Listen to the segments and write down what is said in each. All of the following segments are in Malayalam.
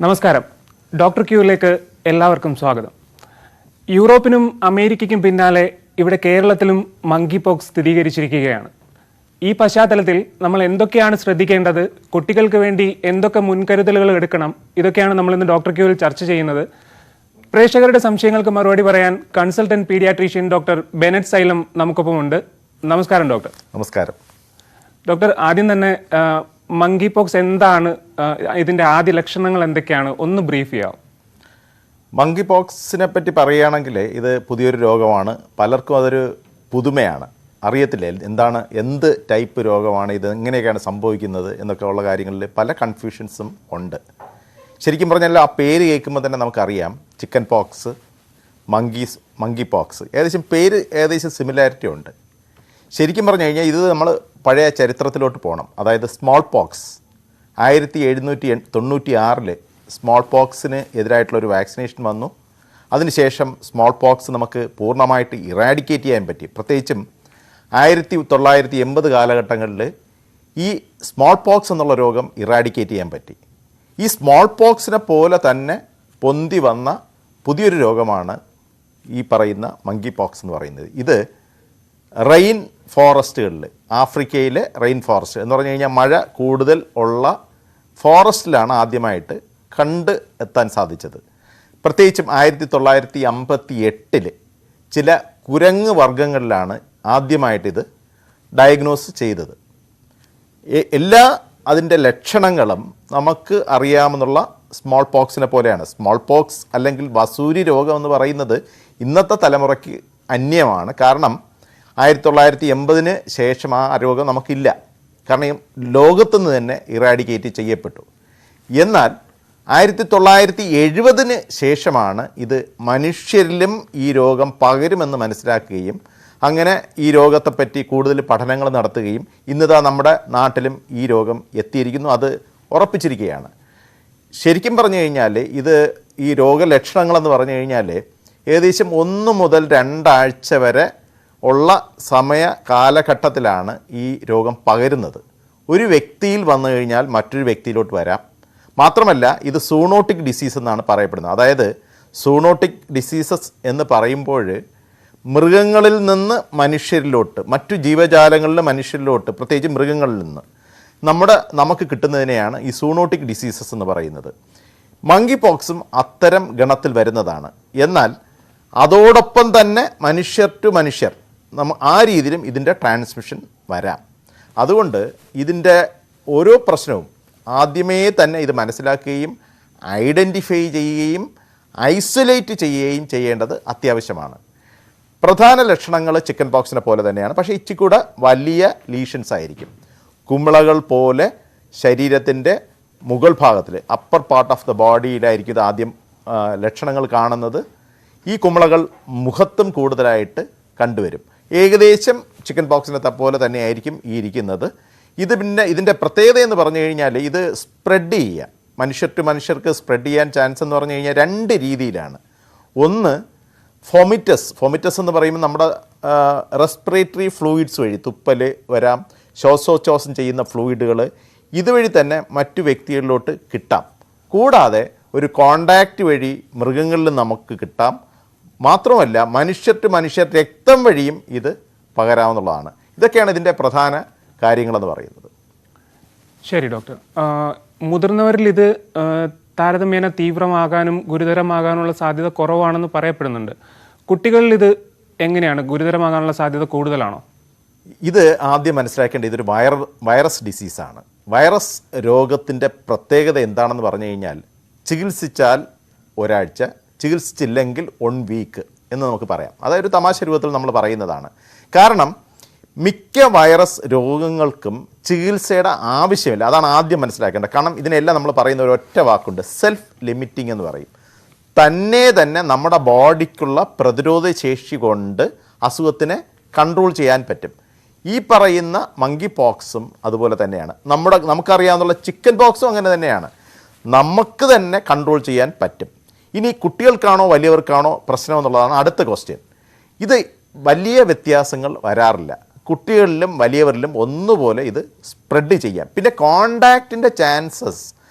നമസ്കാരം. ഡോക്ടർ ക്യൂവിലേക്ക് എല്ലാവർക്കും സ്വാഗതം. യൂറോപ്പിനും അമേരിക്കയ്ക്കും പിന്നാലെ ഇവിടെ കേരളത്തിലും മങ്കി പോക്സ് സ്ഥിരീകരിച്ചിരിക്കുകയാണ്. ഈ പശ്ചാത്തലത്തിൽ നമ്മൾ എന്തൊക്കെയാണ് ശ്രദ്ധിക്കേണ്ടത്, കുട്ടികൾക്ക് വേണ്ടി എന്തൊക്കെ മുൻകരുതലുകൾ എടുക്കണം, ഇതൊക്കെയാണ് നമ്മൾ ഇന്ന് ഡോക്ടർ ക്യൂവിൽ ചർച്ച ചെയ്യുന്നത്. പ്രേക്ഷകരുടെ സംശയങ്ങൾക്ക് മറുപടി പറയാൻ consultant paediatrician doctor Bennet Xylem നമുക്കൊപ്പമുണ്ട്. നമസ്കാരം ഡോക്ടർ. നമസ്കാരം ഡോക്ടർ. ആദ്യം തന്നെ മങ്കി പോക്സ് എന്താണ്, ഇതിൻ്റെ ആദ്യ ലക്ഷണങ്ങൾ എന്തൊക്കെയാണ്, ഒന്ന് ബ്രീഫ് ചെയ്യാം. മങ്കി പോക്സിനെ പറ്റി പറയുകയാണെങ്കിൽ ഇത് പുതിയൊരു രോഗമാണ്. പലർക്കും അതൊരു പുതുമയാണ്, അറിയത്തില്ല എന്ത് ടൈപ്പ് രോഗമാണ് ഇത്, എങ്ങനെയൊക്കെയാണ് സംഭവിക്കുന്നത് എന്നൊക്കെ ഉള്ള കാര്യങ്ങളിൽ പല കൺഫ്യൂഷൻസും ഉണ്ട്. ശരിക്കും പറഞ്ഞാൽ ആ പേര് കേൾക്കുമ്പോൾ തന്നെ നമുക്കറിയാം, ചിക്കൻ പോക്സ്, മങ്കി പോക്സ്, ഏകദേശം സിമിലാരിറ്റി ഉണ്ട്. ശരിക്കും പറഞ്ഞു കഴിഞ്ഞാൽ ഇത് നമ്മൾ പഴയ ചരിത്രത്തിലോട്ട് പോകണം. അതായത് സ്മോൾ പോക്സ് 1796 സ്മോൾ പോക്സിന് എതിരായിട്ടുള്ളൊരു വാക്സിനേഷൻ വന്നു. അതിനുശേഷം സ്മോൾ പോക്സ് നമുക്ക് പൂർണ്ണമായിട്ട് ഇറാഡിക്കേറ്റ് ചെയ്യാൻ പറ്റി. പ്രത്യേകിച്ചും 1980 കാലഘട്ടങ്ങളിൽ ഈ സ്മോൾ പോക്സ് എന്നുള്ള രോഗം ഇറാഡിക്കേറ്റ് ചെയ്യാൻ പറ്റി. ഈ സ്മോൾ പോക്സിനെ പോലെ തന്നെ പൊന്തി വന്ന പുതിയൊരു രോഗമാണ് ഈ പറയുന്ന മങ്കി പോക്സ് എന്ന് പറയുന്നത്. ഇത് റെയിൻ ഫോറസ്റ്റുകളിൽ, ആഫ്രിക്കയിലെ റെയിൻ ഫോറസ്റ്റ് എന്ന് പറഞ്ഞു കഴിഞ്ഞാൽ മഴ കൂടുതൽ ഉള്ള ഫോറസ്റ്റിലാണ് ആദ്യമായിട്ട് എത്താൻ സാധിച്ചത്. പ്രത്യേകിച്ചും 1958 ചില കുരങ്ങ് വർഗ്ഗങ്ങളിലാണ് ആദ്യമായിട്ടിത് ഡയഗ്നോസ് ചെയ്തത്. എല്ലാ അതിൻ്റെ ലക്ഷണങ്ങളും നമുക്ക് അറിയാമെന്നുള്ള സ്മോൾ പോക്സിനെ പോലെയാണ്. സ്മോൾ പോക്സ് അല്ലെങ്കിൽ വസൂരി രോഗം എന്ന് പറയുന്നത് ഇന്നത്തെ തലമുറയ്ക്ക് അന്യമാണ്. കാരണം 1980 ശേഷം ആ രോഗം നമുക്കില്ല. കാരണം ലോകത്തുനിന്ന് തന്നെ ഇറാഡിക്കേറ്റ് ചെയ്യപ്പെട്ടു. എന്നാൽ 1970 ശേഷമാണ് ഇത് മനുഷ്യരിലും ഈ രോഗം പകരുമെന്ന് മനസ്സിലാക്കുകയും അങ്ങനെ ഈ രോഗത്തെപ്പറ്റി കൂടുതൽ പഠനങ്ങൾ നടത്തുകയും ഇന്നിതാ നമ്മുടെ നാട്ടിലും ഈ രോഗം എത്തിയിരിക്കുന്നു. അത് ഉറപ്പിച്ചിരിക്കുകയാണ്. ശരിക്കും പറഞ്ഞു കഴിഞ്ഞാൽ ഈ രോഗലക്ഷണങ്ങളെന്ന് പറഞ്ഞു കഴിഞ്ഞാൽ ഏകദേശം 1 മുതൽ 2 ആഴ്ച വരെ ഉള്ള സമയ കാലഘട്ടത്തിലാണ് ഈ രോഗം പകരുന്നത്. ഒരു വ്യക്തിയിൽ വന്നു കഴിഞ്ഞാൽ മറ്റൊരു വ്യക്തിയിലോട്ട് വരാം. മാത്രമല്ല ഇത് സൂണോട്ടിക് ഡിസീസ് എന്നാണ് പറയപ്പെടുന്നത്. അതായത് സൂണോട്ടിക് ഡിസീസസ് എന്ന് പറയുമ്പോൾ മൃഗങ്ങളിൽ നിന്ന് മനുഷ്യരിലോട്ട്, മറ്റു ജീവജാലങ്ങളിൽ മനുഷ്യരിലോട്ട്, പ്രത്യേകിച്ച് മൃഗങ്ങളിൽ നിന്ന് നമുക്ക് കിട്ടുന്നതിനെയാണ് ഈ സൂണോട്ടിക് ഡിസീസസ് എന്ന് പറയുന്നത്. മങ്കി പോക്സും അത്തരം ഗണത്തിൽ വരുന്നതാണ്. എന്നാൽ അതോടൊപ്പം തന്നെ മനുഷ്യർ ടു മനുഷ്യർ ആ രീതിയിലും ഇതിൻ്റെ ട്രാൻസ്മിഷൻ വരാം. അതുകൊണ്ട് ഇതിൻ്റെ ഓരോ പ്രശ്നവും ആദ്യമേ തന്നെ ഇത് മനസ്സിലാക്കുകയും ഐഡൻറ്റിഫൈ ചെയ്യുകയും ഐസൊലേറ്റ് ചെയ്യുകയും ചെയ്യേണ്ടത് അത്യാവശ്യമാണ്. പ്രധാന ലക്ഷണങ്ങൾ ചിക്കൻ പോക്സിനെ പോലെ തന്നെയാണ്, പക്ഷേ ഇച്ചിക്കൂടെ വലിയ ലീഷൻസ് ആയിരിക്കും. കുമിളകൾ പോലെ ശരീരത്തിൻ്റെ മുകൾ ഭാഗത്തിൽ, അപ്പർ പാർട്ട് ഓഫ് ദ ബോഡിയിലായിരിക്കും ഇത് ആദ്യം ലക്ഷണങ്ങൾ കാണുന്നത്. ഈ കുമിളകൾ മുഖത്തും കൂടുതലായിട്ട് കണ്ടുവരും. ഏകദേശം ചിക്കൻ പോക്സിനെ പോലെ തന്നെ ആയിരിക്കും ഈ ഇരിക്കുന്നത്. ഇതിൻ്റെ പ്രത്യേകത എന്ന് പറഞ്ഞു കഴിഞ്ഞാൽ ഇത് സ്പ്രെഡ് ചെയ്യുക, മനുഷ്യർ ടു മനുഷ്യർക്ക് സ്പ്രെഡ് ചെയ്യാൻ ചാൻസ് എന്ന് പറഞ്ഞു കഴിഞ്ഞാൽ 2 രീതിയിലാണ്. ഒന്ന് ഫൊമിറ്റസ് എന്ന് പറയുമ്പോൾ നമ്മുടെ റെസ്പിറേറ്ററി ഫ്ലൂയിഡ്സ് വഴി തുപ്പൽ വരാം, ശ്വാസോച്ഛ്വാസം ചെയ്യുന്ന ഫ്ലൂയിഡുകൾ ഇതുവഴി തന്നെ മറ്റു വ്യക്തികളിലോട്ട് കിട്ടാം. കൂടാതെ ഒരു കോണ്ടാക്റ്റ് വഴി മൃഗങ്ങളിൽ നമുക്ക് കിട്ടാം. മാത്രമല്ല മനുഷ്യർ ടു മനുഷ്യർ രക്തം വഴിയും ഇത് പകരാവുന്നതാണ്. ഇതൊക്കെയാണ് ഇതിൻ്റെ പ്രധാന കാര്യങ്ങളെന്ന് പറയുന്നത്. ശരി ഡോക്ടർ. മുതിർന്നവരിൽ ഇത് താരതമ്യേന തീവ്രമാകാനും ഗുരുതരമാകാനുള്ള സാധ്യത കുറവാണെന്ന് പറയപ്പെടുന്നുണ്ട്. കുട്ടികളിൽ ഇത് എങ്ങനെയാണ്, ഗുരുതരമാകാനുള്ള സാധ്യത കൂടുതലാണോ? ഇത് ആദ്യം മനസ്സിലാക്കേണ്ടത് ഇതൊരു വൈറസ് ഡിസീസാണ്. വൈറസ് രോഗത്തിൻ്റെ പ്രത്യേകത എന്താണെന്ന് പറഞ്ഞു കഴിഞ്ഞാൽ ചികിത്സിച്ചാൽ ഒരാഴ്ച, ചികിത്സിച്ചില്ലെങ്കിൽ 1 വീക്ക് എന്ന് നമുക്ക് പറയാം. അതായത് തമാശ രൂപത്തിൽ നമ്മൾ പറയുന്നതാണ്. കാരണം മിക്ക വൈറസ് രോഗങ്ങൾക്കും ചികിത്സയുടെ ആവശ്യമില്ല. അതാണ് ആദ്യം മനസ്സിലാക്കേണ്ടത്. കാരണം ഇതിനെല്ലാം നമ്മൾ പറയുന്ന ഒരൊറ്റ വാക്കുണ്ട്, സെൽഫ് ലിമിറ്റിംഗ് എന്ന് പറയും. തന്നെ നമ്മുടെ ബോഡിക്കുള്ള പ്രതിരോധ ശേഷി കൊണ്ട് അസുഖത്തിനെ കൺട്രോൾ ചെയ്യാൻ പറ്റും. ഈ പറയുന്ന മങ്കി പോക്സും അതുപോലെ തന്നെയാണ്. നമുക്കറിയാവുന്ന ചിക്കൻ പോക്സും അങ്ങനെ തന്നെയാണ്. നമുക്ക് തന്നെ കൺട്രോൾ ചെയ്യാൻ പറ്റും. ഇനി കുട്ടികൾക്കാണോ വലിയവർക്കാണോ പ്രശ്നം എന്നുള്ളതാണ് അടുത്ത ക്വസ്റ്റ്യൻ. ഇത് വലിയ വ്യത്യാസങ്ങൾ വരാറില്ല. കുട്ടികളിലും വലിയവരിലും ഒന്നുപോലെ ഇത് സ്പ്രെഡ് ചെയ്യാം. പിന്നെ കോണ്ടാക്റ്റിൻ്റെ ചാൻസസ്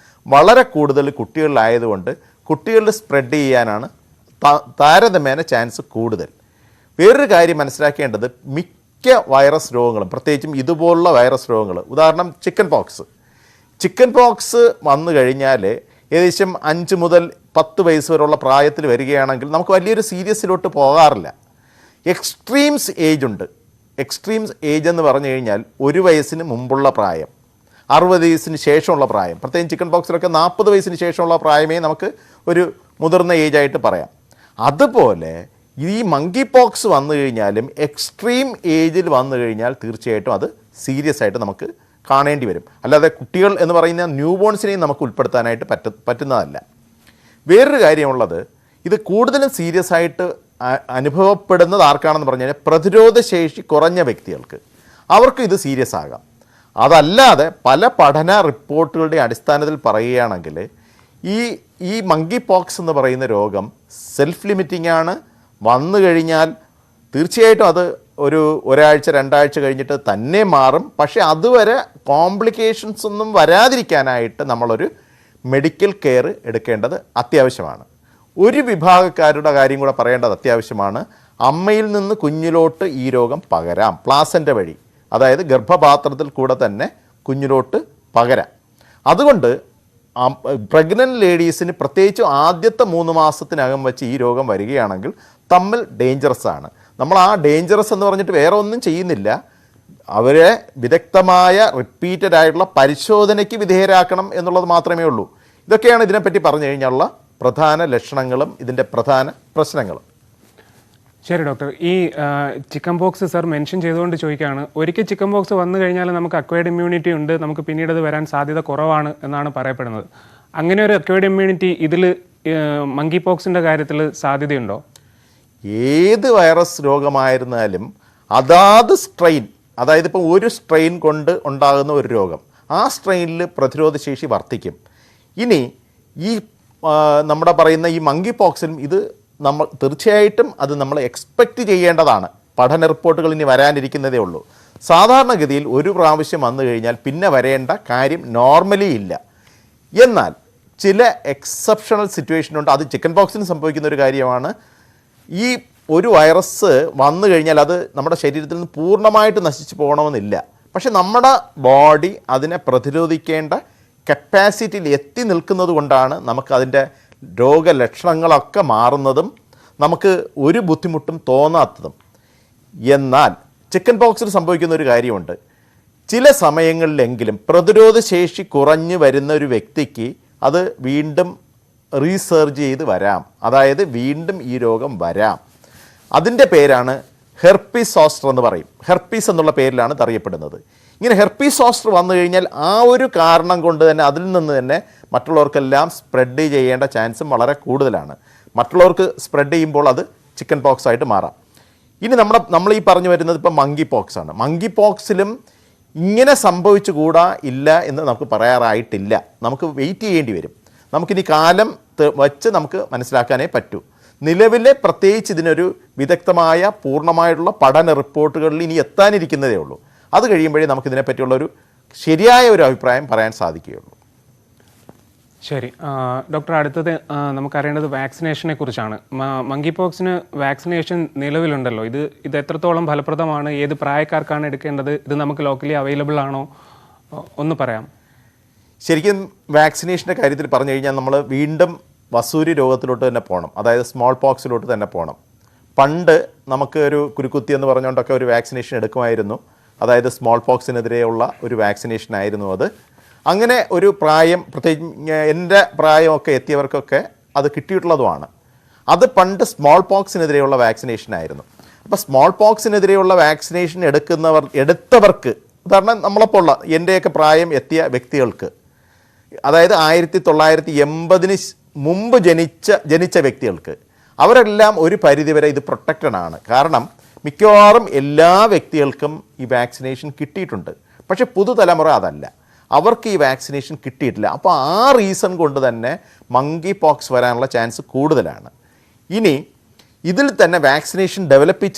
വളരെ കൂടുതൽ കുട്ടികളിലായതുകൊണ്ട് കുട്ടികളിൽ സ്പ്രെഡ് ചെയ്യാനാണ് താരതമ്യേന ചാൻസ് കൂടുതൽ. വേറൊരു കാര്യം മനസ്സിലാക്കേണ്ടത്, മിക്ക വൈറസ് രോഗങ്ങളും, പ്രത്യേകിച്ചും ഇതുപോലുള്ള വൈറസ് രോഗങ്ങൾ, ഉദാഹരണം ചിക്കൻ പോക്സ് വന്നു കഴിഞ്ഞാൽ ഏകദേശം 5 മുതൽ 10 വയസ്സ് വരെയുള്ള പ്രായത്തിൽ വരികയാണെങ്കിൽ നമുക്ക് വലിയൊരു സീരിയസിലോട്ട് പോകാറില്ല. എക്സ്ട്രീംസ് ഏജ് എന്ന് പറഞ്ഞു കഴിഞ്ഞാൽ 1 വയസ്സിന് മുമ്പുള്ള പ്രായം, 60 വയസ്സിന് ശേഷമുള്ള പ്രായം, പ്രത്യേകം ചിക്കൻ പോക്സിലൊക്കെ 40 വയസ്സിന് ശേഷമുള്ള പ്രായമേ നമുക്ക് ഒരു മുതിർന്ന ഏജായിട്ട് പറയാം. അതുപോലെ ഈ മങ്കി പോക്സ് വന്നു കഴിഞ്ഞാലും എക്സ്ട്രീം ഏജിൽ വന്നു കഴിഞ്ഞാൽ തീർച്ചയായിട്ടും അത് സീരിയസ് ആയിട്ട് നമുക്ക് കാണേണ്ടി വരും. അല്ലാതെ കുട്ടികൾ എന്ന് പറയുന്ന ന്യൂ ബോൺസിനെയും നമുക്ക് ഉൾപ്പെടുത്താനായിട്ട് പറ്റുന്നതല്ല. വേറൊരു കാര്യമുള്ളത്, ഇത് കൂടുതലും സീരിയസ് ആയിട്ട് അനുഭവപ്പെടുന്നത് ആർക്കാണെന്ന് പറഞ്ഞു കഴിഞ്ഞാൽ പ്രതിരോധശേഷി കുറഞ്ഞ വ്യക്തികൾക്ക്, അവർക്ക് ഇത് സീരിയസ് ആകാം. അതല്ലാതെ പല പഠന റിപ്പോർട്ടുകളുടെ അടിസ്ഥാനത്തിൽ പറയുകയാണെങ്കിൽ ഈ മങ്കി പോക്സ് എന്ന് പറയുന്ന രോഗം സെൽഫ് ലിമിറ്റിംഗ് ആണ്. വന്നു കഴിഞ്ഞാൽ തീർച്ചയായിട്ടും അത് ഒരാഴ്ച 2 ആഴ്ച കഴിഞ്ഞിട്ട് തന്നെ മാറും. പക്ഷേ അതുവരെ കോംപ്ലിക്കേഷൻസ് ഒന്നും വരാതിരിക്കാനായിട്ട് നമ്മളൊരു മെഡിക്കൽ കെയർ എടുക്കേണ്ടത് അത്യാവശ്യമാണ്. ഒരു വിഭാഗക്കാരുടെ കാര്യം കൂടെ പറയേണ്ടത് അത്യാവശ്യമാണ്. അമ്മയിൽ നിന്ന് കുഞ്ഞിലോട്ട് ഈ രോഗം പകരാം, പ്ലാസൻ്റ വഴി, അതായത് ഗർഭപാത്രത്തിൽ കൂടെ തന്നെ കുഞ്ഞിലോട്ട് പകരാം. അതുകൊണ്ട് പ്രഗ്നൻ്റ് ലേഡീസിന് പ്രത്യേകിച്ചും ആദ്യത്തെ 3 മാസത്തിനകം വെച്ച് ഈ രോഗം വരികയാണെങ്കിൽ തമ്മിൽ ഡേഞ്ചറസ് ആണ്. നമ്മൾ ആ ഡേഞ്ചറസ് എന്ന് പറഞ്ഞിട്ട് വേറെ ഒന്നും ചെയ്യുന്നില്ല, അവരെ വിദഗ്ധമായ റിപ്പീറ്റഡ് ആയിട്ടുള്ള പരിശോധനയ്ക്ക് വിധേയരാക്കണം എന്നുള്ളത് മാത്രമേ ഉള്ളൂ. ഇതൊക്കെയാണ് ഇതിനെപ്പറ്റി പറഞ്ഞു കഴിഞ്ഞുള്ള പ്രധാന ലക്ഷണങ്ങളും ഇതിൻ്റെ പ്രധാന പ്രശ്നങ്ങളും. ശരി ഡോക്ടർ, ഈ ചിക്കൻ പോക്സ് സർ മെൻഷൻ ചെയ്തുകൊണ്ട് ചോദിക്കുകയാണ്, ഒരിക്കൽ ചിക്കൻ പോക്സ് വന്നു കഴിഞ്ഞാൽ നമുക്ക് അക്വയർഡ് ഇമ്മ്യൂണിറ്റി ഉണ്ട്, നമുക്ക് പിന്നീട് അത് വരാൻ സാധ്യത കുറവാണ് എന്നാണ് പറയപ്പെടുന്നത്. അങ്ങനെ ഒരു അക്വയർഡ് ഇമ്മ്യൂണിറ്റി ഇതിൽ മങ്കി പോക്സിൻ്റെ കാര്യത്തിൽ സാധ്യതയുണ്ടോ? ഏത് വൈറസ് രോഗമായിരുന്നാലും അതാത് സ്ട്രെയിൻ, അതായത് ഇപ്പോൾ ഒരു സ്ട്രെയിൻ കൊണ്ട് ഉണ്ടാകുന്ന ഒരു രോഗം, ആ സ്ട്രെയിനിൽ പ്രതിരോധശേഷി വർദ്ധിക്കും. ഇനി ഈ നമ്മുടെ പറയുന്ന ഈ മങ്കി പോക്സിലും ഇത് നമ്മൾ തീർച്ചയായിട്ടും അത് നമ്മൾ എക്സ്പെക്റ്റ് ചെയ്യേണ്ടതാണ്. പഠന റിപ്പോർട്ടുകൾ ഇനി വരാനിരിക്കുന്നതേ ഉള്ളൂ. സാധാരണഗതിയിൽ ഒരു പ്രാവശ്യം വന്നു കഴിഞ്ഞാൽ പിന്നെ വരേണ്ട കാര്യം നോർമലി ഇല്ല. എന്നാൽ ചില എക്സെപ്ഷണൽ സിറ്റുവേഷനുണ്ട്. അത് ചിക്കൻ പോക്സിന് സംഭവിക്കുന്ന ഒരു കാര്യമാണ്. ഈ ഒരു വൈറസ് വന്നു കഴിഞ്ഞാൽ അത് നമ്മുടെ ശരീരത്തിൽ നിന്ന് പൂർണ്ണമായിട്ട് നശിച്ചു പോകണമെന്നില്ല. പക്ഷെ നമ്മുടെ ബോഡി അതിനെ പ്രതിരോധിക്കേണ്ട കപ്പാസിറ്റിയിൽ എത്തി നിൽക്കുന്നത് കൊണ്ടാണ് നമുക്കതിൻ്റെ രോഗലക്ഷണങ്ങളൊക്കെ മാറുന്നതും നമുക്ക് ഒരു ബുദ്ധിമുട്ടും തോന്നാത്തതും. എന്നാൽ ചിക്കൻ പോക്സിൽ സംഭവിക്കുന്ന ഒരു കാര്യമുണ്ട്. ചില സമയങ്ങളിലെങ്കിലും പ്രതിരോധശേഷി കുറഞ്ഞു വരുന്ന ഒരു വ്യക്തിക്ക് അത് വീണ്ടും റീസർജ് ചെയ്ത് വരാം, അതായത് വീണ്ടും ഈ രോഗം വരാം. അതിൻ്റെ പേരാണ് ഹെർപ്പീസ് സോസ്റ്റർ എന്ന് പറയും. ഹെർപ്പീസ് എന്നുള്ള പേരിലാണ് ഇത് അറിയപ്പെടുന്നത്. ഇങ്ങനെ ഹെർപ്പീസ് സോസ്റ്റർ വന്നു കഴിഞ്ഞാൽ ആ ഒരു കാരണം കൊണ്ട് തന്നെ അതിൽ നിന്ന് തന്നെ മറ്റുള്ളവർക്കെല്ലാം സ്പ്രെഡ് ചെയ്യേണ്ട ചാൻസും വളരെ കൂടുതലാണ്. മറ്റുള്ളവർക്ക് സ്പ്രെഡ് ചെയ്യുമ്പോൾ അത് ചിക്കൻ പോക്സ് ആയിട്ട് മാറാം. ഇനി നമ്മൾ ഈ പറഞ്ഞു വരുന്നത് ഇപ്പോൾ മങ്കി പോക്സ് ആണ്. മങ്കി പോക്സിലും ഇങ്ങനെ സംഭവിച്ചുകൂടാ ഇല്ല എന്ന് നമുക്ക് പറയാറായിട്ടില്ല. നമുക്ക് വെയിറ്റ് ചെയ്യേണ്ടി വരും. നമുക്കിനി കാലം വച്ച് നമുക്ക് മനസ്സിലാക്കാനേ പറ്റൂ. നിലവിലെ പ്രത്യേകിച്ച് ഇതിനൊരു വിദഗ്ധമായ പൂർണ്ണമായിട്ടുള്ള പഠന റിപ്പോർട്ടുകളിൽ ഇനി എത്താനിരിക്കുന്നതേ ഉള്ളൂ. അത് കഴിയുമ്പോഴേ നമുക്കിതിനെപ്പറ്റിയുള്ളൊരു ശരിയായ ഒരു അഭിപ്രായം പറയാൻ സാധിക്കുകയുള്ളൂ. ശരി ഡോക്ടർ, അടുത്തത് നമുക്കറിയേണ്ടത് വാക്സിനേഷനെ കുറിച്ചാണ്. മങ്കി പോക്സിന് വാക്സിനേഷൻ നിലവിലുണ്ടല്ലോ, ഇത് എത്രത്തോളം ഫലപ്രദമാണ്, ഏത് പ്രായക്കാർക്കാണ് എടുക്കേണ്ടത്, ഇത് നമുക്ക് ലോക്കലി അവൈലബിൾ ആണോ, ഒന്ന് പറയാം. ശരിക്കും വാക്സിനേഷൻ്റെ കാര്യത്തിൽ പറഞ്ഞു കഴിഞ്ഞാൽ നമ്മൾ വീണ്ടും വസൂരി രോഗത്തിലോട്ട് തന്നെ പോകണം, അതായത് സ്മോൾ പോക്സിലോട്ട് തന്നെ പോകണം. പണ്ട് നമുക്ക് ഒരു കുരുക്കുത്തി എന്ന് പറഞ്ഞുകൊണ്ടൊക്കെ ഒരു വാക്സിനേഷൻ എടുക്കുമായിരുന്നു, അതായത് സ്മോൾ പോക്സിനെതിരെയുള്ള ഒരു വാക്സിനേഷൻ ആയിരുന്നു അത്. അങ്ങനെ ഒരു പ്രായം, പ്രത്യേകിച്ച് എൻ്റെ പ്രായമൊക്കെ എത്തിയവർക്കൊക്കെ അത് കിട്ടിയിട്ടുള്ളതുമാണ്. അത് പണ്ട് സ്മോൾ പോക്സിനെതിരെയുള്ള വാക്സിനേഷനായിരുന്നു. അപ്പോൾ സ്മോൾ പോക്സിനെതിരെയുള്ള വാക്സിനേഷൻ എടുത്തവർക്ക്, ഉദാഹരണം നമ്മളെപ്പോലുള്ള എൻ്റെയൊക്കെ പ്രായം എത്തിയ വ്യക്തികൾക്ക്, അതായത് 1980 മുമ്പ് ജനിച്ച വ്യക്തികൾക്ക്, അവരെല്ലാം ഒരു പരിധിവരെ ഇത് പ്രൊട്ടക്റ്റഡ് ആണ്. കാരണം മിക്കവാറും എല്ലാ വ്യക്തികൾക്കും ഈ വാക്സിനേഷൻ കിട്ടിയിട്ടുണ്ട്. പക്ഷേ പുതുതലമുറ അതല്ല, അവർക്ക് ഈ വാക്സിനേഷൻ കിട്ടിയിട്ടില്ല. അപ്പോൾ ആ റീസൺ കൊണ്ട് തന്നെ മങ്കി പോക്സ് വരാനുള്ള ചാൻസ് കൂടുതലാണ്. ഇനി ഇതിൽ തന്നെ വാക്സിനേഷൻ ഡെവലപ്പ്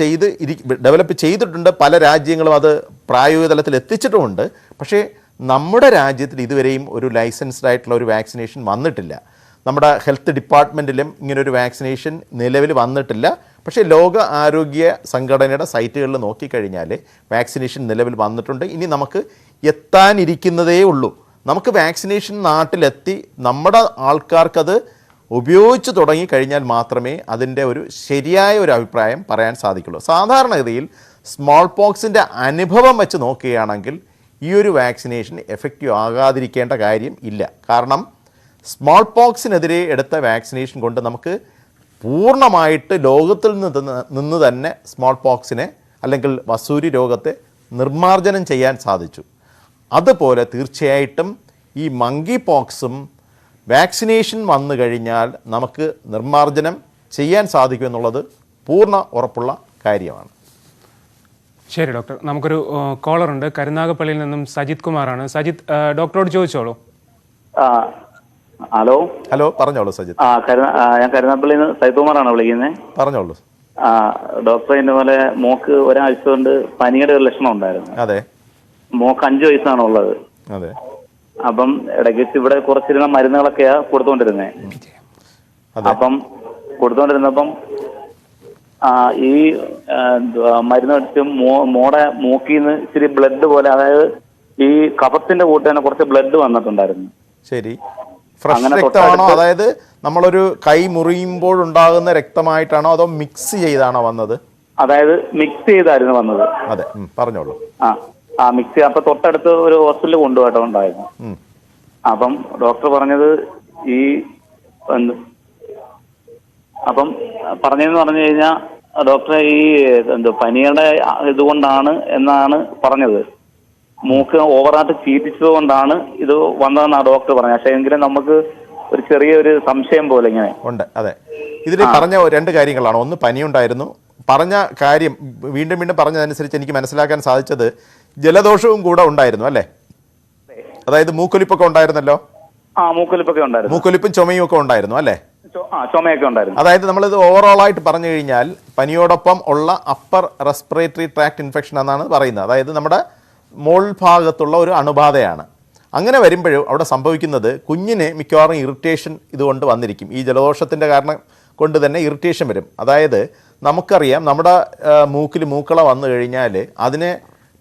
ചെയ്തിട്ടുണ്ട്. പല രാജ്യങ്ങളും അത് പ്രായോഗിക തലത്തിൽ എത്തിച്ചിട്ടുമുണ്ട്. പക്ഷേ നമ്മുടെ രാജ്യത്തിൽ ഇതുവരെയും ഒരു ലൈസൻസ്ഡ് ആയിട്ടുള്ള ഒരു വാക്സിനേഷൻ വന്നിട്ടില്ല. നമ്മുടെ ഹെൽത്ത് ഡിപ്പാർട്ട്മെൻറ്റിലും ഇങ്ങനൊരു വാക്സിനേഷൻ നിലവിൽ വന്നിട്ടില്ല. പക്ഷേ ലോക ആരോഗ്യ സംഘടനയുടെ സൈറ്റുകളിൽ നോക്കിക്കഴിഞ്ഞാൽ വാക്സിനേഷൻ നിലവിൽ വന്നിട്ടുണ്ട്. ഇനി നമുക്ക് എത്താനിരിക്കുന്നതേ ഉള്ളൂ. നമുക്ക് വാക്സിനേഷൻ നാട്ടിലെത്തി നമ്മുടെ ആൾക്കാർക്കത് ഉപയോഗിച്ച് തുടങ്ങിക്കഴിഞ്ഞാൽ മാത്രമേ അതിൻ്റെ ഒരു ശരിയായ ഒരു അഭിപ്രായം പറയാൻ സാധിക്കുള്ളൂ. സാധാരണഗതിയിൽ സ്മോൾ പോക്സിൻ്റെ അനുഭവം വെച്ച് നോക്കുകയാണെങ്കിൽ ഈ ഒരു വാക്സിനേഷൻ എഫക്റ്റീവ് ആകാതിരിക്കേണ്ട കാര്യം ഇല്ല. കാരണം സ്മോൾ പോക്സിനെതിരെ എടുത്ത വാക്സിനേഷൻ കൊണ്ട് നമുക്ക് പൂർണ്ണമായിട്ട് ലോകത്തിൽ നിന്ന് തന്നെ സ്മോൾ പോക്സിനെ അല്ലെങ്കിൽ വസൂരി രോഗത്തെ നിർമ്മാർജ്ജനം ചെയ്യാൻ സാധിച്ചു. അതുപോലെ തീർച്ചയായിട്ടും ഈ മങ്കി പോക്സും വാക്സിനേഷൻ വന്നു കഴിഞ്ഞാൽ നമുക്ക് നിർമ്മാർജ്ജനം ചെയ്യാൻ സാധിക്കുമെന്നുള്ളത് പൂർണ്ണ ഉറപ്പുള്ള കാര്യമാണ്. ശരി ഡോക്ടർ, നമുക്കൊരു കോളറുണ്ട്. കരുനാഗപ്പള്ളിയിൽ നിന്നും സജിത് കുമാറാണ്. സജിത്, ഡോക്ടറോട് ചോദിച്ചോളൂ. ഹലോ ഹലോ, പറഞ്ഞോളൂ സജിത്. ഞാൻ കരുനാഗപ്പള്ളിയിൽ നിന്ന് സജിത് കുമാറാണ് വിളിക്കുന്നത്. പറഞ്ഞോളൂ. ഡോക്ടർ ഇതുപോലെ മോക്ക് ഒരാഴ്ച കൊണ്ട് പനിയുടെ ഒരു ലക്ഷണം ഉണ്ടായിരുന്നു. അതെ. മോക്ക് 5 വയസ്സാണ് ഉള്ളത്. അതെ. അപ്പം ഇടയ്ക്ക് ഇവിടെ കുറച്ചിരുന്ന മരുന്നുകളൊക്കെയാ കൊടുത്തോണ്ടിരുന്നേ. അപ്പം കൊടുത്തോണ്ടിരുന്നപ്പം ഈ മരുന്ന് അടിച്ച് മോടെ മൂക്കിന്ന് ഇച്ചിരി ബ്ലഡ് പോലെ, അതായത് ഈ കഫത്തിന്റെ കൂട്ട് തന്നെ കുറച്ച് ബ്ലഡ് വന്നിട്ടുണ്ടായിരുന്നു. ശരി. ഫ്രഷ് രക്തമാണോ? അതായത് നമ്മളൊരു കൈ മുറിയുമ്പോഴുണ്ടാകുന്ന രക്തമായിട്ടാണോ അതോ മിക്സ് ചെയ്താണോ വന്നത്? അതായത് മിക്സ് ചെയ്തായിരുന്നു വന്നത്. അതെ, പറഞ്ഞോളൂ. മിക്സ്. അപ്പൊ തൊട്ടടുത്ത് ഒരു ഹോസ്പിറ്റലിൽ കൊണ്ടുപോയിട്ടുണ്ടായിരുന്നു. അപ്പം ഡോക്ടർ പറഞ്ഞത് ഈ അപ്പം പറഞ്ഞതെന്ന് പറഞ്ഞു കഴിഞ്ഞാൽ ഡോക്ടറെ ഈ പനിയുടെ ഇതുകൊണ്ടാണ് എന്നാണ് പറഞ്ഞത്. മൂക്ക് ഓവറായിട്ട് ചീറ്റിച്ചത് കൊണ്ടാണ് ഇത് വന്നതെന്നാണ് ഡോക്ടർ പറഞ്ഞത്. പക്ഷേ എങ്കിലും നമുക്ക് ഒരു ചെറിയൊരു സംശയം പോലെ ഇങ്ങനെ ഉണ്ട്. അതെ, ഇതിൽ പറഞ്ഞ 2 കാര്യങ്ങളാണ്. ഒന്ന്, പനിയുണ്ടായിരുന്നു. പറഞ്ഞ കാര്യം വീണ്ടും വീണ്ടും പറഞ്ഞതനുസരിച്ച് എനിക്ക് മനസ്സിലാക്കാൻ സാധിച്ചത് ജലദോഷവും കൂടെ ഉണ്ടായിരുന്നു അല്ലേ? അതായത് മൂക്കൊലിപ്പൊക്കെ ഉണ്ടായിരുന്നല്ലോ. മൂക്കൊലിപ്പൊക്കെ ഉണ്ടായിരുന്നു. മൂക്കൊലിപ്പും ചുമയും ഒക്കെ ഉണ്ടായിരുന്നു അല്ലേ? ചുമയൊക്കെ ഉണ്ടായിരുന്നു. അതായത് നമ്മളിത് ഓവറോൾ ആയിട്ട് പറഞ്ഞു കഴിഞ്ഞാൽ പനിയോടൊപ്പം ഉള്ള അപ്പർ റെസ്പിറേറ്ററി ട്രാക്ട് ഇൻഫെക്ഷൻ എന്നാണ് പറയുന്നത്. അതായത് നമ്മുടെ മോൾ ഭാഗത്തുള്ള ഒരു അണുബാധയാണ്. അങ്ങനെ വരുമ്പോഴും അവിടെ സംഭവിക്കുന്നത് കുഞ്ഞിന് മിക്കവാറും ഇറിറ്റേഷൻ ഇതുകൊണ്ട് വന്നിരിക്കും. ഈ ജലദോഷത്തിൻ്റെ കാരണം കൊണ്ട് തന്നെ ഇറിറ്റേഷൻ വരും. അതായത് നമുക്കറിയാം, നമ്മുടെ മൂക്കിൽ മൂക്കള വന്നു കഴിഞ്ഞാൽ അതിനെ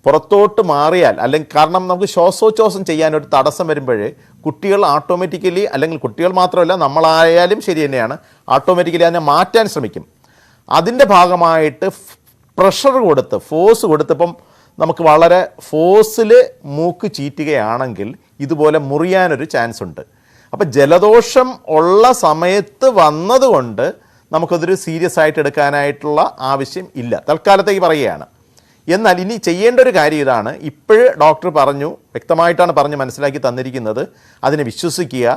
പുറത്തോട്ട് മാറിയാൽ, അല്ലെങ്കിൽ കാരണം നമുക്ക് ശ്വാസോച്ഛ്വാസം ചെയ്യാനൊരു തടസ്സം വരുമ്പോൾ കുട്ടികൾ ഓട്ടോമാറ്റിക്കലി, അല്ലെങ്കിൽ കുട്ടികൾ മാത്രമല്ല നമ്മളായാലും ശരി തന്നെയാണ്, ഓട്ടോമാറ്റിക്കലി അതിനെ മാറ്റാൻ ശ്രമിക്കും. അതിൻ്റെ ഭാഗമായിട്ട് പ്രഷർ കൊടുത്ത്, ഫോഴ്സ് കൊടുത്തിപ്പം നമുക്ക് വളരെ ഫോഴ്സിൽ മൂക്ക് ചീറ്റുകയാണെങ്കിൽ ഇതുപോലെ മുറിയാനൊരു ചാൻസ് ഉണ്ട്. അപ്പോൾ ജലദോഷം ഉള്ള സമയത്ത് വന്നതുകൊണ്ട് നമുക്കതൊരു സീരിയസ് ആയിട്ട് എടുക്കാനായിട്ടുള്ള ആവശ്യം ഇല്ല, തൽക്കാലത്തേക്ക് പറയുകയാണ്. എന്നാൽ ഇനി ചെയ്യേണ്ട ഒരു കാര്യം ഇതാണ്. ഇപ്പോഴ് ഡോക്ടർ പറഞ്ഞു, വ്യക്തമായിട്ടാണ് പറഞ്ഞ് മനസ്സിലാക്കി തന്നിരിക്കുന്നത്, അതിനെ വിശ്വസിക്കുക.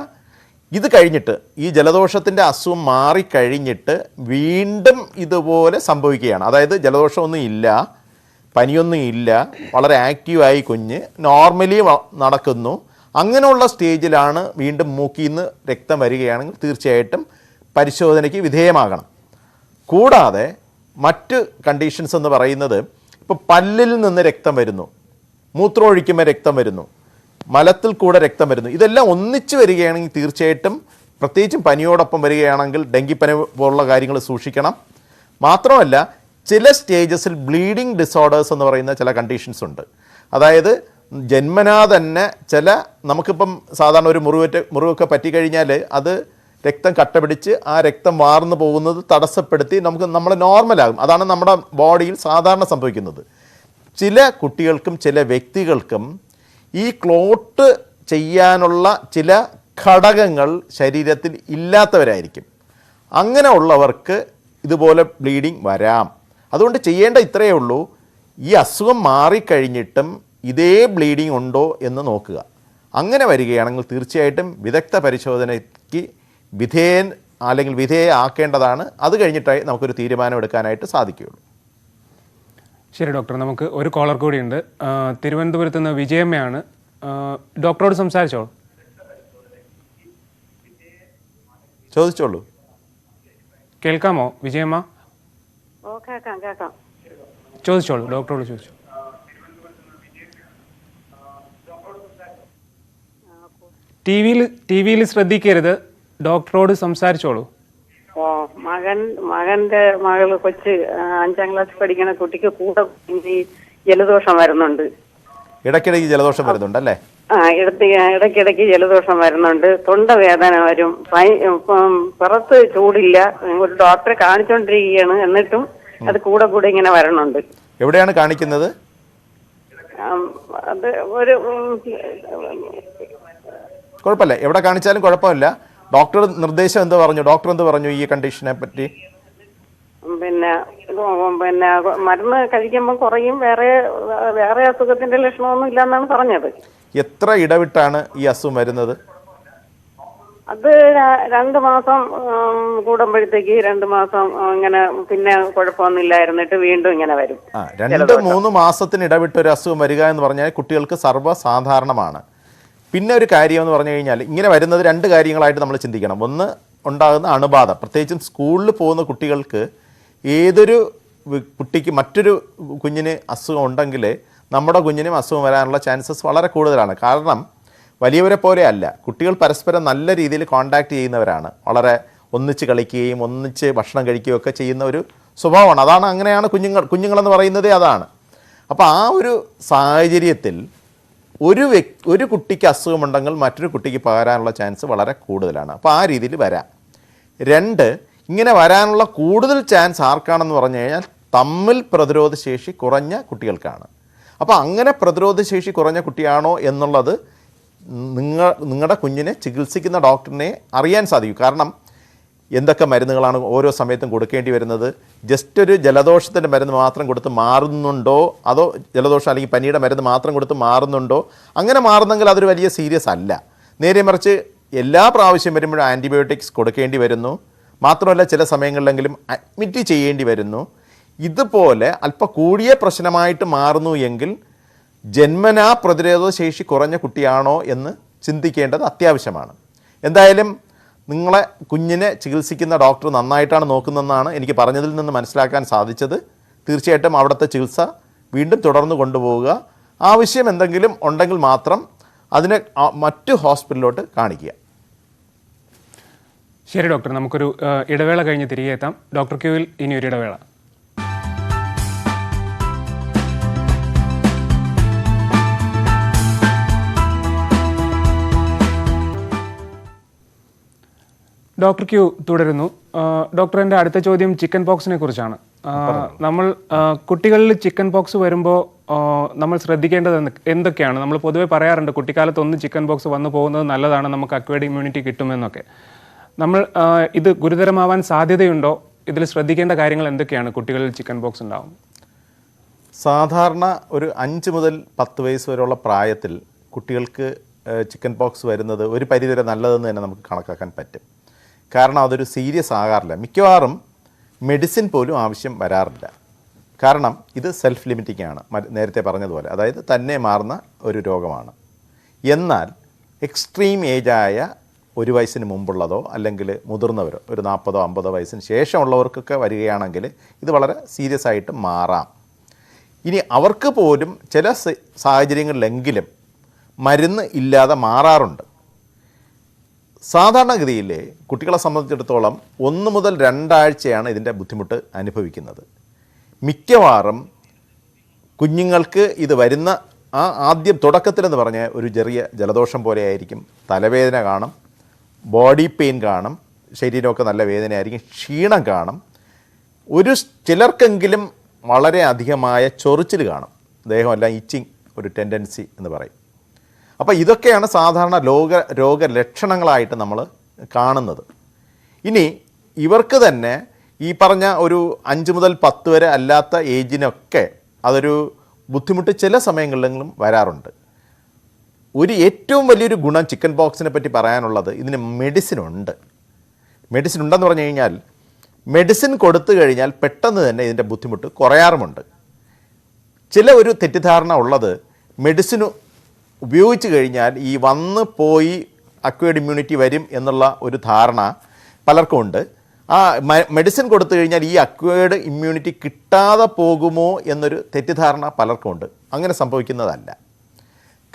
ഇത് കഴിഞ്ഞിട്ട് ഈ ജലദോഷത്തിൻ്റെ അസുഖം മാറിക്കഴിഞ്ഞിട്ട് വീണ്ടും ഇതുപോലെ സംഭവിക്കുകയാണ്. അതായത് ജലദോഷമൊന്നും ഇല്ല, പനിയൊന്നും ഇല്ല, വളരെ ആക്റ്റീവായി കുഞ്ഞ് നോർമലി നടക്കുന്നു, അങ്ങനെയുള്ള സ്റ്റേജിലാണ് വീണ്ടും മൂക്കിൽ നിന്ന് രക്തം വരികയാണെങ്കിൽ തീർച്ചയായിട്ടും പരിശോധനയ്ക്ക് വിധേയമാകണം. കൂടാതെ മറ്റ് കണ്ടീഷൻസ് എന്ന് പറയുന്നത്, ഇപ്പോൾ പല്ലിൽ നിന്ന് രക്തം വരുന്നു, മൂത്രമൊഴിക്കുമ്പോൾ രക്തം വരുന്നു, മലത്തിൽ കൂടെ രക്തം വരുന്നു, ഇതെല്ലാം ഒന്നിച്ച് വരികയാണെങ്കിൽ തീർച്ചയായിട്ടും, പ്രത്യേകിച്ചും പനിയോടൊപ്പം വരികയാണെങ്കിൽ ഡെങ്കിപ്പനി പോലുള്ള കാര്യങ്ങൾ സൂക്ഷിക്കണം. മാത്രമല്ല ചില സ്റ്റേജസിൽ ബ്ലീഡിങ് ഡിസോർഡേഴ്സ് എന്ന് പറയുന്ന ചില കണ്ടീഷൻസ് ഉണ്ട്. അതായത് ജന്മനാ തന്നെ നമുക്കിപ്പം സാധാരണ ഒരു മുറിവൊക്കെ പറ്റിക്കഴിഞ്ഞാൽ അത് രക്തം കട്ട പിടിച്ച് ആ രക്തം വാർന്നു പോകുന്നത് തടസ്സപ്പെടുത്തി നമ്മൾ നോർമലാകും. അതാണ് നമ്മുടെ ബോഡിയിൽ സാധാരണ സംഭവിക്കുന്നത്. ചില കുട്ടികൾക്കും ചില വ്യക്തികൾക്കും ഈ ക്ലോട്ട് ചെയ്യാനുള്ള ചില ഘടകങ്ങൾ ശരീരത്തിൽ ഇല്ലാത്തവരായിരിക്കും. അങ്ങനെ ഉള്ളവർക്ക് ഇതുപോലെ ബ്ലീഡിങ് വരാം. അതുകൊണ്ട് ചെയ്യേണ്ട ഇത്രയേ ഉള്ളൂ, ഈ അസുഖം മാറിക്കഴിഞ്ഞിട്ടും ഇതേ ബ്ലീഡിങ് ഉണ്ടോ എന്ന് നോക്കുക. അങ്ങനെ വരികയാണെങ്കിൽ തീർച്ചയായിട്ടും വിദഗ്ധ പരിശോധനയ്ക്ക് വിധേയമാക്കേണ്ടതാണ്. അത് കഴിഞ്ഞിട്ടായി നമുക്കൊരു തീരുമാനം എടുക്കാനായിട്ട് സാധിക്കുകയുള്ളൂ. ശരി ഡോക്ടർ, നമുക്ക് ഒരു കോളർ കൂടിയുണ്ട്. തിരുവനന്തപുരത്ത് നിന്ന് വിജയമ്മയാണ്. ഡോക്ടറോട് സംസാരിച്ചോളൂ. ചോദിച്ചോളൂ. കേൾക്കാമോ വിജയമ്മ? കേൾക്കാം. ചോദിച്ചോളൂ, ഡോക്ടറോട് ചോദിച്ചു. ടി വിയിൽ ശ്രദ്ധിക്കരുത്, ഡോക്ടറോട് സംസാരിച്ചോളൂ. ഓ മകന്റെ മകള് കൊച്ച് 5ാം ക്ലാസ് പഠിക്കുന്ന കുട്ടിക്ക് കൂടെ ഈ ജലദോഷം വരുന്നുണ്ട്. ഇടയ്ക്കിടയ്ക്ക് ജലദോഷം വരുന്നുണ്ടല്ലേ? ഇടയ്ക്കിടയ്ക്ക് ജലദോഷം വരുന്നുണ്ട്, തൊണ്ടവേദന വരും, പുറത്ത് ചൂടില്ല. ഒരു ഡോക്ടറെ കാണിച്ചോണ്ടിരിക്കുകയാണ്, എന്നിട്ടും അത് കൂടെ ഇങ്ങനെ വരണുണ്ട്. എവിടെയാണ് കാണിക്കുന്നത്? അത് ഒരു കുഴപ്പമില്ല, എവിടെ കാണിച്ചാലും കുഴപ്പമില്ല. ഡോക്ടർ നിർദ്ദേശം എന്ത് പറഞ്ഞു? ഡോക്ടർ എന്ത് പറഞ്ഞു ഈ കണ്ടീഷനെ പറ്റി? പിന്നെ മരുന്ന് കഴിക്കുമ്പോൾ കുറയും, വേറെ അസുഖത്തിന്റെ ലക്ഷണമൊന്നും ഇല്ലെന്നാണ് പറഞ്ഞത്. എത്ര ഇടവിട്ടാണ് ഈ അസുഖം വരുന്നത്? അത് 2 മാസം കൂടുമ്പോഴത്തേക്ക് 2 മാസം ഇങ്ങനെ, പിന്നെ കുഴപ്പമൊന്നുമില്ലായിരുന്നിട്ട് വീണ്ടും ഇങ്ങനെ വരും. 2-3 മാസത്തിന് ഇടവിട്ട് ഒരു അസുഖം വരിക എന്ന് പറഞ്ഞാൽ കുട്ടികൾക്ക് സർവ്വസാധാരണമാണ്. പിന്നെ ഒരു കാര്യം എന്ന് പറഞ്ഞു കഴിഞ്ഞാൽ, ഇങ്ങനെ വരുന്നത് 2 കാര്യങ്ങളായിട്ട് നമ്മൾ ചിന്തിക്കണം. ഒന്ന്, ഉണ്ടാകുന്ന അണുബാധ. പ്രത്യേകിച്ചും സ്കൂളിൽ പോകുന്ന കുട്ടികൾക്ക് ഏതൊരു കുട്ടിക്ക് മറ്റൊരു കുഞ്ഞിന് അസുഖം ഉണ്ടെങ്കിൽ നമ്മുടെ കുഞ്ഞിനും അസുഖം വരാനുള്ള ചാൻസസ് വളരെ കൂടുതലാണ്. കാരണം വലിയവരെ പോലെ അല്ല, കുട്ടികൾ പരസ്പരം നല്ല രീതിയിൽ കോണ്ടാക്ട് ചെയ്യുന്നവരാണ്. വളരെ ഒന്നിച്ച് കളിക്കുകയും ഒന്നിച്ച് ഭക്ഷണം കഴിക്കുകയും ഒക്കെ ചെയ്യുന്ന ഒരു സ്വഭാവമാണ്. അതാണ്, അങ്ങനെയാണ് കുഞ്ഞുങ്ങളെന്ന് പറയുന്നത് അതാണ്. അപ്പോൾ ആ ഒരു സാഹചര്യത്തിൽ ഒരു കുട്ടിക്ക് അസുഖമുണ്ടെങ്കിൽ മറ്റൊരു കുട്ടിക്ക് പകരാനുള്ള ചാൻസ് വളരെ കൂടുതലാണ്. അപ്പോൾ ആ രീതിയിൽ വരാം. 2, ഇങ്ങനെ വരാനുള്ള കൂടുതൽ ചാൻസ് ആർക്കാണെന്ന് പറഞ്ഞു കഴിഞ്ഞാൽ തമ്മിൽ പ്രതിരോധശേഷി കുറഞ്ഞ കുട്ടികൾക്കാണ്. അപ്പോൾ അങ്ങനെ പ്രതിരോധശേഷി കുറഞ്ഞ കുട്ടിയാണോ എന്നുള്ളത് നിങ്ങളുടെ കുഞ്ഞിനെ ചികിത്സിക്കുന്ന ഡോക്ടറിനെ അറിയാൻ സാധിക്കും. കാരണം എന്തൊക്കെ മരുന്നുകളാണ് ഓരോ സമയത്തും കൊടുക്കേണ്ടി വരുന്നത്, ജസ്റ്റ് ഒരു ജലദോഷത്തിൻ്റെ മരുന്ന് മാത്രം കൊടുത്ത് മാറുന്നുണ്ടോ, അതോ ജലദോഷം അല്ലെങ്കിൽ പനിയുടെ മരുന്ന് മാത്രം കൊടുത്ത് മാറുന്നുണ്ടോ? അങ്ങനെ മാറുന്നെങ്കിൽ അതൊരു വലിയ സീരിയസ് അല്ല. നേരെ മറിച്ച് എല്ലാ പ്രാവശ്യം വരുമ്പോഴും ആൻറ്റിബയോട്ടിക്സ് കൊടുക്കേണ്ടി വരുന്നു. മാത്രമല്ല ചില സമയങ്ങളിലെങ്കിലും അഡ്മിറ്റ് ചെയ്യേണ്ടി വരുന്നു. ഇതുപോലെ അല്പം കൂടിയ പ്രശ്നമായിട്ട് മാറുന്നു എങ്കിൽ ജന്മനാ പ്രതിരോധശേഷി കുറഞ്ഞ കുട്ടിയാണോ എന്ന് ചിന്തിക്കേണ്ടത് അത്യാവശ്യമാണ്. എന്തായാലും നിങ്ങളെ കുഞ്ഞിനെ ചികിത്സിക്കുന്ന ഡോക്ടർ നന്നായിട്ടാണ് നോക്കുന്നതെന്നാണ് എനിക്ക് പറഞ്ഞതിൽ നിന്ന് മനസ്സിലാക്കാൻ സാധിച്ചത്. തീർച്ചയായിട്ടും അവിടുത്തെ ചികിത്സ വീണ്ടും തുടർന്ന് കൊണ്ടുപോവുക. ആവശ്യം എന്തെങ്കിലും ഉണ്ടെങ്കിൽ മാത്രം അതിനെ മറ്റു ഹോസ്പിറ്റലിലോട്ട് കാണിക്കുക. ശരി ഡോക്ടർ, നമുക്കൊരു ഇടവേള കഴിഞ്ഞ് തിരികെ എത്താം. ഡോക്ടർ ക്യൂവിൽ ഇനി ഒരു ഇടവേള. ഡോക്ടർ ക്യൂ തുടരുന്നു. ഡോക്ടർ, എൻ്റെ അടുത്ത ചോദ്യം ചിക്കൻ പോക്സിനെ കുറിച്ചാണ്. നമ്മൾ കുട്ടികളിൽ ചിക്കൻ പോക്സ് വരുമ്പോൾ നമ്മൾ ശ്രദ്ധിക്കേണ്ടത് എന്തൊക്കെയാണ്? നമ്മൾ പൊതുവെ പറയാറുണ്ട് കുട്ടിക്കാലത്ത് ഒന്ന് ചിക്കൻ പോക്സ് വന്നു പോകുന്നത് നല്ലതാണ്, നമുക്ക് അക്വയർഡ് ഇമ്മ്യൂണിറ്റി കിട്ടുമെന്നൊക്കെ. നമ്മൾ ഇത് ഗുരുതരമാവാൻ സാധ്യതയുണ്ടോ? ഇതിൽ ശ്രദ്ധിക്കേണ്ട കാര്യങ്ങൾ എന്തൊക്കെയാണ് കുട്ടികളിൽ ചിക്കൻ പോക്സ് ഉണ്ടാവും? സാധാരണ ഒരു 5 മുതൽ 10 വയസ്സ് വരെയുള്ള പ്രായത്തിൽ കുട്ടികൾക്ക് ചിക്കൻ പോക്സ് വരുന്നത് ഒരു പരിധിവരെ നല്ലതെന്ന് തന്നെ നമുക്ക് കണക്കാക്കാൻ പറ്റും. കാരണം അതൊരു സീരിയസ് ആകാറില്ല. മിക്കവാറും മെഡിസിൻ പോലും ആവശ്യം വരാറില്ല. കാരണം ഇത് സെൽഫ് ലിമിറ്റിംഗ് ആണ്, നേരത്തെ പറഞ്ഞതുപോലെ. അതായത് തന്നെ മാറുന്ന ഒരു രോഗമാണ്. എന്നാൽ എക്സ്ട്രീം ഏജായ 1 വയസ്സിന് മുമ്പുള്ളതോ അല്ലെങ്കിൽ മുതിർന്നവരോ ഒരു 40-50 വയസ്സിന് ശേഷമുള്ളവർക്കൊക്കെ വരികയാണെങ്കിൽ ഇത് വളരെ സീരിയസ് ആയിട്ട് മാറാം. ഇനി അവർക്ക് പോലും ചില സാഹചര്യങ്ങളിലെങ്കിലും മരുന്ന് ഇല്ലാതെ മാറാറുണ്ട്. സാധാരണഗതിയിൽ കുട്ടികളെ സംബന്ധിച്ചിടത്തോളം 1 മുതൽ 2 ആഴ്ചയാണ് ഇതിൻ്റെ ബുദ്ധിമുട്ട് അനുഭവിക്കുന്നത്. മിക്കവാറും കുഞ്ഞുങ്ങൾക്ക് ഇത് വരുന്ന ആദ്യം തുടക്കത്തിലെന്ന് പറഞ്ഞാൽ ഒരു ചെറിയ ജലദോഷം പോലെ ആയിരിക്കും, തലവേദന കാണും, ബോഡി പെയിൻ കാണും, ശരീരമൊക്കെ നല്ല വേദനയായിരിക്കും, ക്ഷീണം കാണും, ചിലർക്കെങ്കിലും വളരെ അധികമായ ചൊറിച്ചിൽ കാണും, ദേഹമെല്ലാം ഇച്ചിങ് ഒരു ടെൻഡൻസി എന്ന് പറയും. അപ്പോൾ ഇതൊക്കെയാണ് സാധാരണ രോഗലക്ഷണങ്ങളായിട്ട് നമ്മൾ കാണുന്നത്. ഇനി ഇവർക്ക് തന്നെ ഈ പറഞ്ഞ ഒരു 5 മുതൽ 10 വരെ അല്ലാത്ത ഏജിനൊക്കെ അതൊരു ബുദ്ധിമുട്ട് ചില സമയങ്ങളിലെങ്കിലും വരാറുണ്ട്. ഏറ്റവും വലിയൊരു ഗുണം ചിക്കൻ പോക്സിനെ പറ്റി പറയാനുള്ളത് ഇതിന് മെഡിസിൻ ഉണ്ടെന്ന് പറഞ്ഞു കഴിഞ്ഞാൽ മെഡിസിൻ കൊടുത്തു കഴിഞ്ഞാൽ പെട്ടെന്ന് തന്നെ ഇതിൻ്റെ ബുദ്ധിമുട്ട് കുറയാറുമുണ്ട്. ഒരു തെറ്റിദ്ധാരണ ഉള്ളത് മെഡിസിൻ ഉപയോഗിച്ച് കഴിഞ്ഞാൽ ഈ വന്ന് പോയി അക്വയർഡ് ഇമ്മ്യൂണിറ്റി വരും എന്നുള്ള ഒരു ധാരണ പലർക്കും ഉണ്ട്. മെഡിസിൻ കൊടുത്തു കഴിഞ്ഞാൽ ഈ അക്വയർഡ് ഇമ്മ്യൂണിറ്റി കിട്ടാതെ പോകുമോ എന്നൊരു തെറ്റിദ്ധാരണ പലർക്കും ഉണ്ട്. അങ്ങനെ സംഭവിക്കുന്നതല്ല.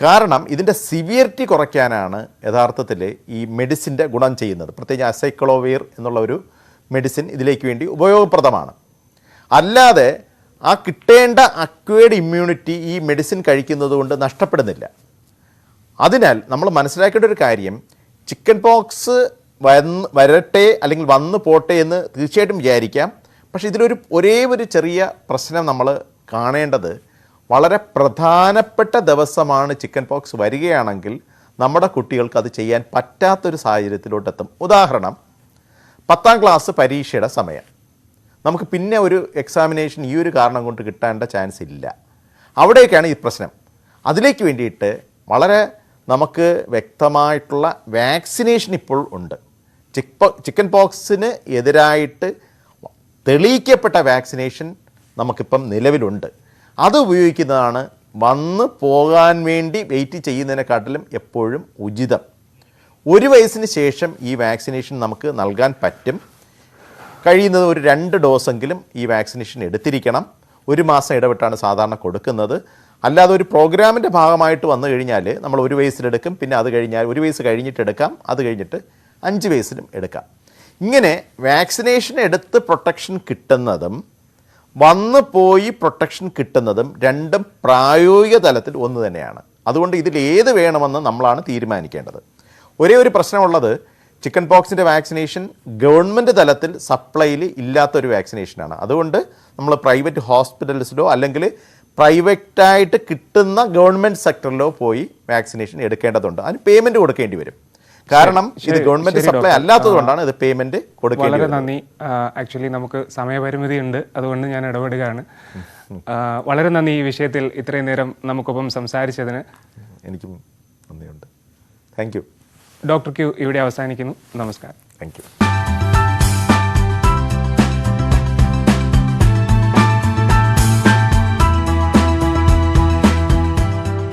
കാരണം ഇതിൻ്റെ സിവിയറിറ്റി കുറയ്ക്കാനാണ് യഥാർത്ഥത്തിൽ ഈ മെഡിസിൻ്റെ ഗുണം ചെയ്യുന്നത്. പ്രത്യേകിച്ച് അസൈക്ലോവീർ എന്നുള്ള ഒരു മെഡിസിൻ ഇതിലേക്ക് വേണ്ടി ഉപയോഗപ്രദമാണ്. അല്ലാതെ ആ കിട്ടേണ്ട അക്വേർഡ് ഇമ്മ്യൂണിറ്റി ഈ മെഡിസിൻ കഴിക്കുന്നത് കൊണ്ട് നഷ്ടപ്പെടുന്നില്ല. അതിനാൽ നമ്മൾ മനസ്സിലാക്കേണ്ട ഒരു കാര്യം, ചിക്കൻ പോക്സ് വരട്ടെ അല്ലെങ്കിൽ വന്നു പോട്ടെ എന്ന് തീർച്ചയായിട്ടും വിചാരിക്കാം. പക്ഷേ ഇതിലൊരു ഒരേ ഒരു ചെറിയ പ്രശ്നം നമ്മൾ കാണേണ്ടത്, വളരെ പ്രധാനപ്പെട്ട ദിവസമാണ് ചിക്കൻ പോക്സ് വരികയാണെങ്കിൽ നമ്മുടെ കുട്ടികൾക്ക് അത് ചെയ്യാൻ പറ്റാത്തൊരു സാഹചര്യത്തിലോട്ടെത്തും. ഉദാഹരണം, 10ാം ക്ലാസ് പരീക്ഷയുടെ സമയം, നമുക്ക് പിന്നെ ഒരു എക്സാമിനേഷൻ ഈ ഒരു കാരണം കൊണ്ട് കിട്ടേണ്ട ചാൻസ് ഇല്ല. അവിടേക്കാണ് ഈ പ്രശ്നം. അതിലേക്ക് വേണ്ടിയിട്ട് വളരെ നമുക്ക് വ്യക്തമായിട്ടുള്ള വാക്സിനേഷൻ ഇപ്പോൾ ഉണ്ട്. ചിക്കൻ പോക്സിന് എതിരായിട്ട് തെളിയിക്കപ്പെട്ട വാക്സിനേഷൻ നമുക്കിപ്പം നിലവിലുണ്ട്. അത് ഉപയോഗിക്കുന്നതാണ് വന്ന് പോകാൻ വേണ്ടി വെയിറ്റ് ചെയ്യുന്നതിനെക്കാട്ടിലും എപ്പോഴും ഉചിതം. 1 വയസ്സിന് ശേഷം ഈ വാക്സിനേഷൻ നമുക്ക് നൽകാൻ പറ്റും. കഴിയുന്നത് ഒരു 2 ഡോസെങ്കിലും ഈ വാക്സിനേഷൻ എടുത്തിരിക്കണം. 1 മാസം ഇടവിട്ടാണ് സാധാരണ കൊടുക്കുന്നത്. അല്ലാതെ ഒരു പ്രോഗ്രാമിൻ്റെ ഭാഗമായിട്ട് വന്നു കഴിഞ്ഞാൽ നമ്മൾ 1 വയസ്സിലെടുക്കും, പിന്നെ അത് കഴിഞ്ഞാൽ 1 വയസ്സ് കഴിഞ്ഞിട്ട് എടുക്കാം, അത് കഴിഞ്ഞിട്ട് 5 വയസ്സിലും എടുക്കാം. ഇങ്ങനെ വാക്സിനേഷൻ എടുത്ത് പ്രൊട്ടക്ഷൻ കിട്ടുന്നതും വന്നു പോയി പ്രൊട്ടക്ഷൻ കിട്ടുന്നതും രണ്ടും പ്രായോഗിക തലത്തിൽ ഒന്ന് തന്നെയാണ്. അതുകൊണ്ട് ഇതിൽ ഏത് വേണമെന്ന് നമ്മളാണ് തീരുമാനിക്കേണ്ടത്. ഒരേ ഒരു പ്രശ്നമുള്ളത്, ചിക്കൻ പോക്സിൻ്റെ വാക്സിനേഷൻ ഗവൺമെൻറ് തലത്തിൽ സപ്ലൈയിൽ ഇല്ലാത്തൊരു വാക്സിനേഷനാണ്. അതുകൊണ്ട് നമ്മൾ പ്രൈവറ്റ് ഹോസ്പിറ്റൽസിലോ അല്ലെങ്കിൽ പ്രൈവറ്റായിട്ട് കിട്ടുന്ന ഗവൺമെൻറ് സെക്ടറിലോ പോയി വാക്സിനേഷൻ എടുക്കേണ്ടതുണ്ട്. അതിന് പേയ്മെൻറ്റ് കൊടുക്കേണ്ടി വരും. കാരണം ഇത് ഗവൺമെൻറ് സപ്ലൈ അല്ലാത്തതുകൊണ്ടാണ് ഇത് പേയ്മെൻറ്റ് കൊടുക്കേണ്ടി വളരെ വരുന്നത്. നന്ദി. ആക്ച്വലി നമുക്ക് സമയപരിമിതി ഉണ്ട്, അതുകൊണ്ട് ഞാൻ ഇടപെടുകയാണ്. വളരെ നന്ദി ഈ വിഷയത്തിൽ ഇത്രയും നേരം നമുക്കൊപ്പം സംസാരിച്ചതിന്. എനിക്കും നന്ദിയുണ്ട്. Thank you. ഡോക്ടർ ക്യൂ ഇവിടെ അവസാനിക്കുന്നു. നമസ്കാരം. Thank you.